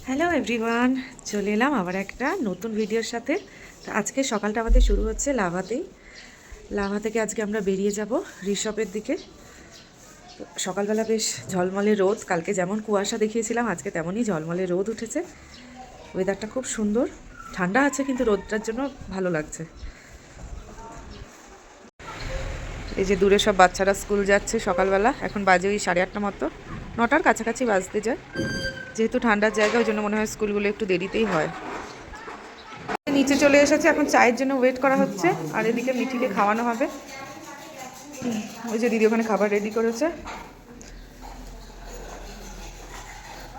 Hello everyone, চলে এলাম আবার একটা নতুন ভিডিওর সাথে। তো আজকে সকালটা আমাদের শুরু হচ্ছে লাভাতেই। লাভা থেকে আজকে আমরা বেরিয়ে যাব ঋষভের দিকে। তো সকালবেলা বেশ ঝলমলে রোদ, কালকে যেমন কুয়াশা দেখিয়েছিলাম আজকে তেমনই ঝলমলে রোদ উঠেছে। ওয়েদারটা খুব সুন্দর, ঠান্ডা আছে কিন্তু রোদটার জন্য ভালো লাগছে। এই যে দূরে সব বাচ্চারা স্কুল যাচ্ছে সকালবেলা, এখন বাজে ওই 8:30 মতো, 9টার কাছাকাছি বাজতে যায়। যেহেতু ঠান্ডার জায়গা ওই জন্য মনে হয় স্কুলগুলো একটু দেরিতেই হয়। নিচে চলে এসেছে, এখন চায়ের জন্য ওয়েট করা হচ্ছে, আর এদিকে মিঠিকে খাওয়ানো হবে। ওই যে দিদি ওখানে খাবার রেডি করেছে।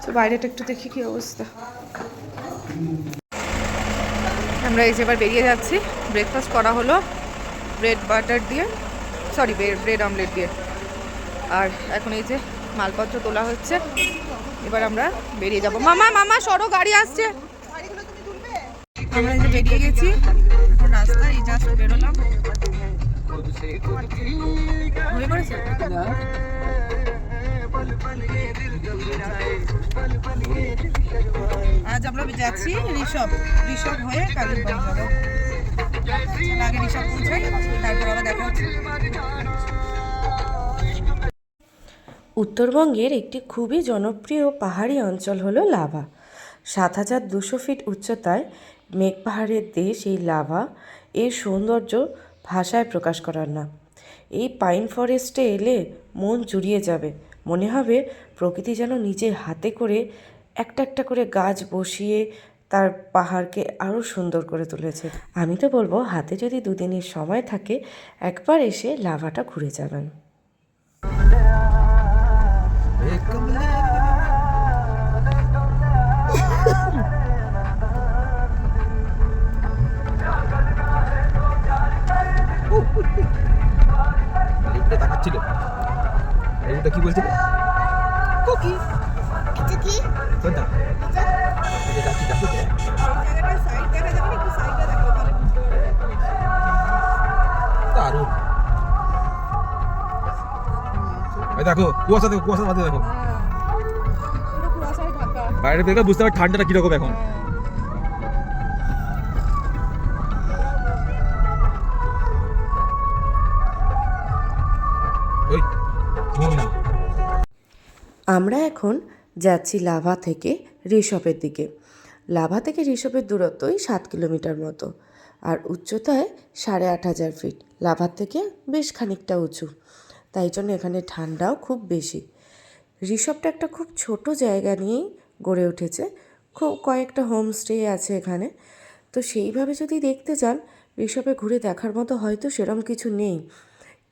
তো বাইরেটা একটু দেখি কি অবস্থা। আমরা এই যে এবার বেরিয়ে যাচ্ছি। ব্রেকফাস্ট করা হলো ব্রেড বাটার দিয়ে, সরি ব্রেড অমলেট দিয়ে। আর এখন এই যে মালপত্র তোলা হচ্ছে, এবার আমরা বেরিয়ে যাব। মামা মামা সরো, গাড়ি আসছে। আমরা এই যে বেরিয়ে গেছি, এখন রাস্তায় এই জাস্ট বেরোলাম। হয়ে পড়েছে। আজ আমরা যাচ্ছি ঋষভ হয়ে কালিম্পং যাবো। আগে ঋষভ পৌঁছাই, তারপর আবার দেখা হচ্ছে। উত্তরবঙ্গের একটি খুবই জনপ্রিয় পাহাড়ি অঞ্চল হলো লাভা। 7,200 ফিট উচ্চতায় মেঘ পাহাড়ের দেশ এই লাভা। এর সৌন্দর্য ভাষায় প্রকাশ করার না। এই পাইন ফরেস্টে এলে মন জুড়িয়ে যাবে, মনে হবে প্রকৃতি যেন নিজের হাতে করে একটা একটা করে গাছ বসিয়ে তার পাহাড়কে আরও সুন্দর করে তুলেছে। আমি তো বলবো হাতে যদি দুদিনের সময় থাকে একবার এসে লাভাটা ঘুরে যাবেন। ছিল এটা কি বলছিল? কুকি এটা কি কোনটা? এটা যাচ্ছি যাচ্ছি এই জায়গাটার সাইড দেখা যাবে না, একটু সাইডটা দেখো তাহলে বুঝতে পারবে। দারুণ। এই দেখো কুয়াশা, দেখো কুয়াশার মধ্যে দেখো, পুরো কুয়াশায় ঢাকা। বাইরে থেকে বুঝতে পারবে ঠান্ডাটা কি রকম এখন। আমরা এখন যাচ্ছি লাভা থেকে ঋষভের দিকে। লাভা থেকে ঋষভের দূরত্ব ওই 7 কিলোমিটার মতো, আর উচ্চতায় 8,500 ফিট। লাভার থেকে বেশ খানিকটা উঁচু, তাই জন্য এখানে ঠান্ডাও খুব বেশি। ঋষভটা একটা খুব ছোট জায়গা নিয়েই গড়ে উঠেছে, খুব কয়েকটা হোমস্টে আছে এখানে। তো সেইভাবে যদি দেখতে চান ঋষভে ঘুরে দেখার মতো হয়তো সেরকম কিছু নেই,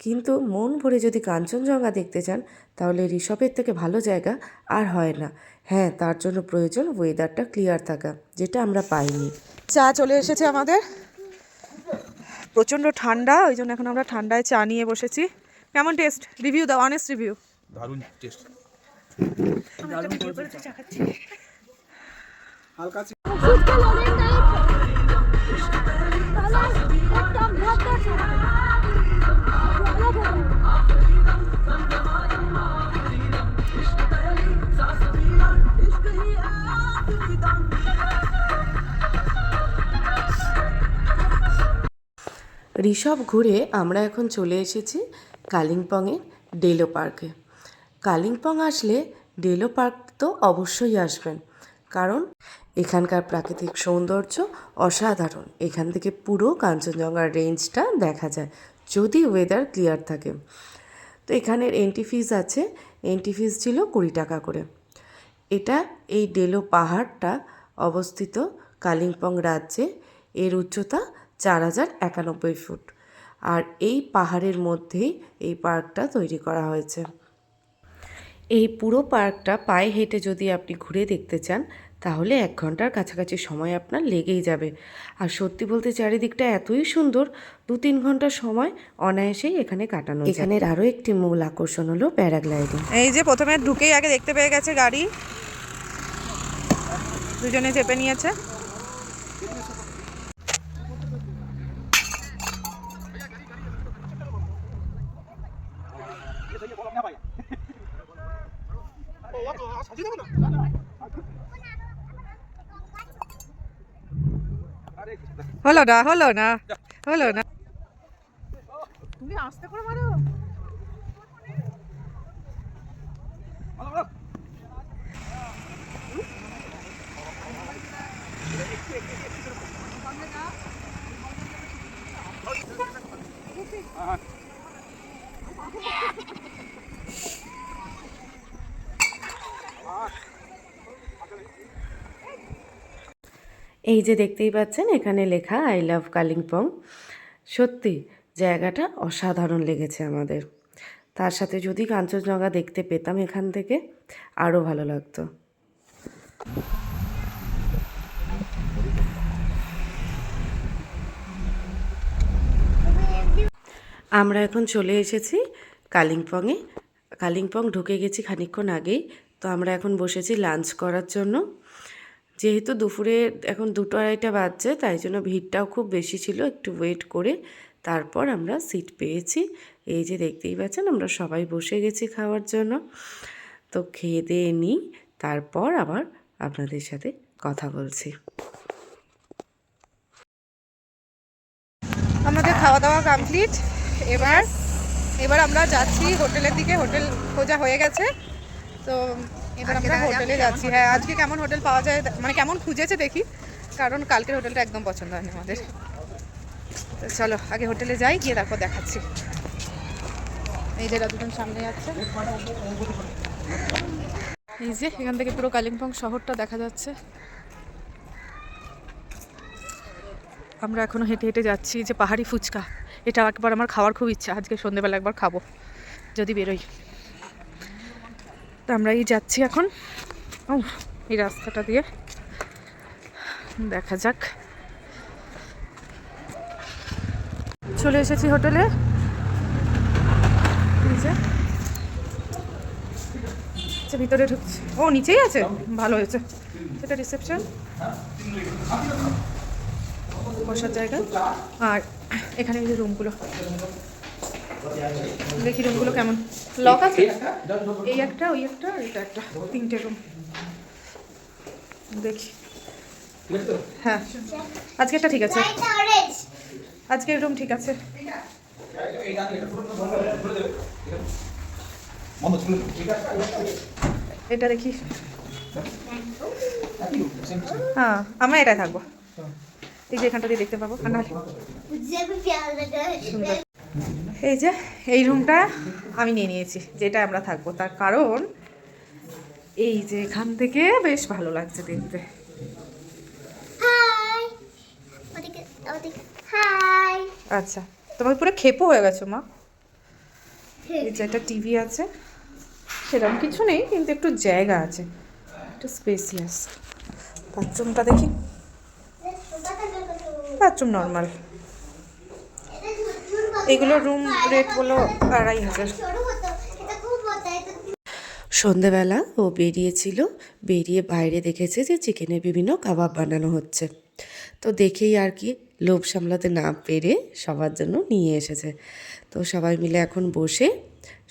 কিন্তু মন ভরে যদি কাঞ্চনজঙ্ঘা দেখতে চান তাহলে ঋষভের থেকে ভালো জায়গা আর হয় না। হ্যাঁ, তার জন্য প্রয়োজন ওয়েদারটা ক্লিয়ার থাকা, যেটা আমরা পাইনি। চা চলে এসেছে আমাদের, প্রচণ্ড ঠান্ডা, ওই জন্য এখন আমরা ঠান্ডায় চা নিয়ে বসেছি। কেমন টেস্ট? রিভিউ দাও, অনেস্ট রিভিউ। দারুণ টেস্ট। চা খাচ্ছি হালকা ঋষভ ঘুরে আমরা এখন চলে এসেছি কালিম্পংয়ের ডেলো পার্কে। কালিম্পং আসলে ডেলো পার্ক তো অবশ্যই আসবেন, কারণ এখানকার প্রাকৃতিক সৌন্দর্য অসাধারণ। এখান থেকে পুরো কাঞ্চনজঙ্ঘার রেঞ্জটা দেখা যায় যদি ওয়েদার ক্লিয়ার থাকে। তো এখানের এন্ট্রি ফিস আছে, এন্ট্রি ফিস ছিল 20 টাকা করে। এটা এই ডেলো পাহাড়টা অবস্থিত কালিম্পং রাজ্যে। এর উচ্চতা 4,091 ফুট, আর এই পাহাড়ের মধ্যেই এই পার্কটা তৈরি করা হয়েছে। এই পুরো পার্কটা পায়ে হেঁটে যদি আপনি ঘুরে দেখতে চান তাহলে 1 ঘন্টার কাছাকাছি সময় আপনার লেগেই যাবে। আর সত্যি বলতে চারিদিকটা এতই সুন্দর, 2-3 ঘন্টার সময় অনায়াসেই এখানে কাটানো। এখানের আরও একটি মূল আকর্ষণ হলো প্যারাগ্লাইডিং। এই যে প্রথমে ঢুকেই আগে দেখতে পেয়ে গেছে গাড়ি, দুজনে চেপে নিয়েছে। হলো না হলো না হলো না, তুমি আস্তে করে মারো। এই যে দেখতেই পাচ্ছেন এখানে লেখা আই লাভ কালিম্পং। সত্যি জায়গাটা অসাধারণ লেগেছে আমাদের। তার সাথে যদি কাঞ্চনজঙ্ঘা দেখতে পেতাম এখান থেকে আরও ভালো লাগতো। আমরা এখন চলে এসেছি কালিম্পংয়ে। কালিম্পং ঢুকে গেছি খানিকক্ষণ আগেই। তো আমরা এখন বসেছি লাঞ্চ করার জন্য। যেহেতু দুপুরে এখন 2-2:30 বাজছে, তাই জন্য ভিড়টাও খুব বেশি ছিল। একটু ওয়েট করে তারপর আমরা সিট পেয়েছি। এই যে দেখতেই পাচ্ছেন আমরা সবাই বসে গেছি খাওয়ার জন্য। তো খেয়ে দিয়ে নিই, তারপর আবার আপনাদের সাথে কথা বলছি। আমাদের খাওয়া দাওয়া কমপ্লিট। এবার এবার আমরা যাচ্ছি হোটেলের দিকে। হোটেল খোঁজা হয়ে গেছে, তো এবার আমরা হোটেলে যাচ্ছি। হ্যাঁ, আজকে কেমন হোটেল পাওয়া যায়, মানে কেমন খুঁজেছে দেখি, কারণ কালকের হোটেলটা একদম পছন্দ হয়নি আমাদের। তো চলো আগে হোটেলে যাই, গিয়ে তারপর দেখাচ্ছি। এই যে দুজন সামনে যাচ্ছে। এই যে এখান থেকে পুরো কালিম্পং শহরটা দেখা যাচ্ছে। আমরা এখনো হেঁটে হেঁটে যাচ্ছি। যে পাহাড়ি ফুচকা, এটা একবার আমার খাওয়ার খুব ইচ্ছা। আজকে সন্ধ্যেবেলা একবার খাবো যদি বেরোই। তো আমরা এই যাচ্ছি এখন এই রাস্তাটা দিয়ে, দেখা যাক। চলে এসেছি হোটেলে। ভিতরে ঢুকছি। ও নিচেই আছে, ভালো হয়েছে। এটা রিসেপশন, বসার জায়গা। আর এখানে এই যে রুমগুলো, দেখি রুমগুলো কেমন। লক আছে, এই একটা, ওই একটা, আর এটা একটা, 3টে রুম। দেখি। হ্যাঁ, আজকেরটা ঠিক আছে, আজকের রুম ঠিক আছে। এটা দেখি। হ্যাঁ, আমরা এটাই থাকবো। এই যে এখানটা দিয়ে দেখতে পাবো। সুন্দর। এই যে এই রুমটা আমি নিয়ে নিয়েছি, যেটা আমরা থাকবো। তার কারণ এই যে এখান থেকে বেশ ভালো লাগছে দেখতে। আচ্ছা, তোমার পুরো খেপো হয়ে গেছো মা। এই যে একটা টিভি আছে, সেরকম কিছু নেই, কিন্তু একটু জায়গা আছে, একটু স্পেসিয়াস। বাথরুমটা দেখি। Bathroom normal. এগুলো রুম রেট হলো 2500। সন্ধেবেলা ও বেরিয়েছিল, বেরিয়ে বাইরে দেখেছে যে চিকেনের বিভিন্ন কাবাব বানানো হচ্ছে। তো দেখেই আর কি লোভ সামলাতে না পেরে সবার জন্য নিয়ে এসেছে। তো সবাই মিলে এখন বসে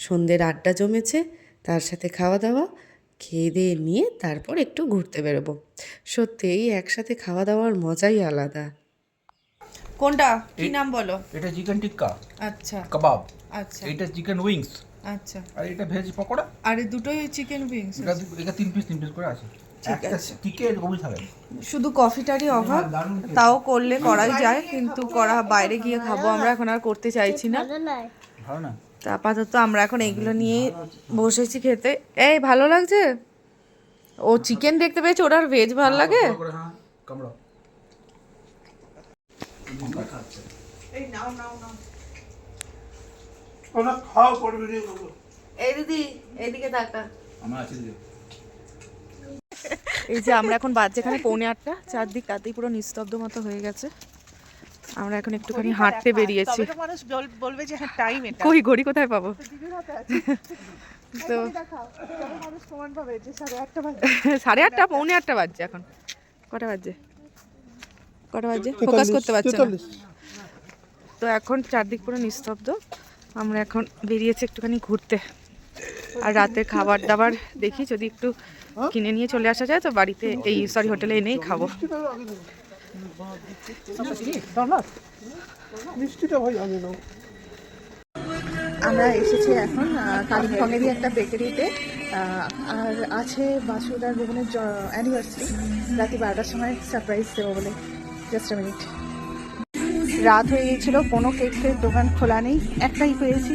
সন্ধ্যের আড্ডা জমেছে, তার সাথে খাওয়া দাওয়া। খেয়ে দিয়ে নিয়ে তারপর একটু ঘুরতে বেরোবো। সত্যি এই একসাথে খাওয়া দাওয়ার মজাই আলাদা। কোনটা কি নাম বলো? এটা চিকেন টিক্কা, আচ্ছা কাবাব। আচ্ছা এটা চিকেন উইংস, আচ্ছা। আর এটা ভেজ পকোড়া। আর এই দুটোই চিকেন উইংস। এটা 3 পিস করে আছে। ঠিক একটা আছে। টিকে এরকমই থাকে। শুধু কফিটারই অভাব, তাও করলে করাই যায়, কিন্তু করা বাইরে গিয়ে খাবো আমরা, এখন আর করতে চাইছি না। ভালো না? তা আপাতত আমরা এখন এইগুলো নিয়ে বসেছি খেতে। এই ভালো লাগছে। ও চিকেন দেখতে পেয়েছে, ওর আর ভেজ ভালো লাগে। হ্যাঁ, কামড়া। এই নাও নাও নাও। ওটা খাও পড়বে ভিডিও করব। এই দিদি এইদিকে তাকা। আমার আছে দিদি। এই যে আমরা এখন বাজে এখানে 7:45, চারদিক তাতেই পুরো নিস্তব্ধ মতো হয়ে গেছে। আমরা এখন একটুখানি হাঁটতে বেরিয়েছি। মানুষ বলবে যে হ্যাঁ টাইম এটা। কই ঘড়ি কোথায় পাবো? তো মানুষ প্রমাণ পাবে যে 8:30 বাজে। 8:30, 7:45 বাজছে এখন। কটা বাজছে? ফোকাস করতে পারছি না। তো এখন চারদিক পুরো নিস্তব্ধ। আমরা এখন বেরিয়েছি একটুখানি ঘুরতে। আর রাতের খাবার দাবার দেখি যদি একটু কিনে নিয়ে চলে আসা যায়, তো বাড়িতে হোটেলে এনেই খাবো। মিষ্টিটা ভাই আমি নাও। আমরা এসেছি এখন কালিম্পংয়েরই একটা বেকারিতে, আর আছে বাসুদ আর ভুবনের অ্যানিভার্সারি। রাতে 12টার সময় সারপ্রাইজ দেবো বলে। Just minute. রাত হয়ে গিয়েছিল, কোনো কেকের দোকান খোলা নেই, একটাই পেয়েছি,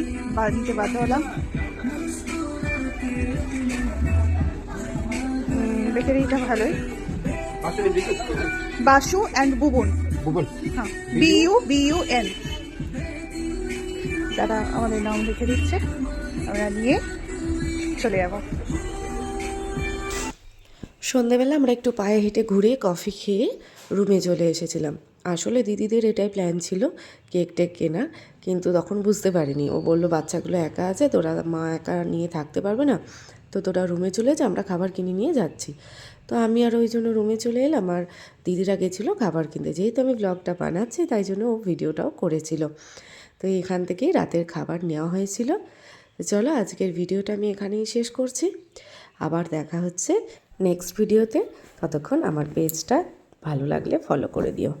নিতে বাধ্য হলাম। বেকারিটা ভালোই, আসলে দেখি বাসু অ্যান্ড ভুবন। ভুবন। হ্যাঁ, BUN। দাদা আমাদের নাম লিখে দিচ্ছে, আমরা নিয়ে চলে যাবো। সন্ধেবেলা আমরা একটু পায়ে হেঁটে ঘুরে কফি খেয়ে রুমে চলে এসেছিলাম। আসলে দিদিদের এটাই প্ল্যান ছিল কেক টেক কেনার, কিন্তু তখন বুঝতে পারিনি। ও বললো বাচ্চাগুলো একা আছে, তোরা মা একা নিয়ে থাকতে পারবে না, তো তোরা রুমে চলে যা, আমরা খাবার কিনে নিয়ে যাচ্ছি। তো আমি আর ওই জন্য রুমে চলে এলাম, আর দিদিরা গেছিলো খাবার কিনতে। যেহেতু আমি ব্লগটা বানাচ্ছি তাই জন্য ও ভিডিওটাও করেছিল। তো এখান থেকেই রাতের খাবার নেওয়া হয়েছিল। চলো আজকের ভিডিওটা আমি এখানেই শেষ করছি। আবার দেখা হচ্ছে নেক্সট ভিডিওতে। ততক্ষণ আমার পেজটা ভালো লাগলে ফলো করে দিও।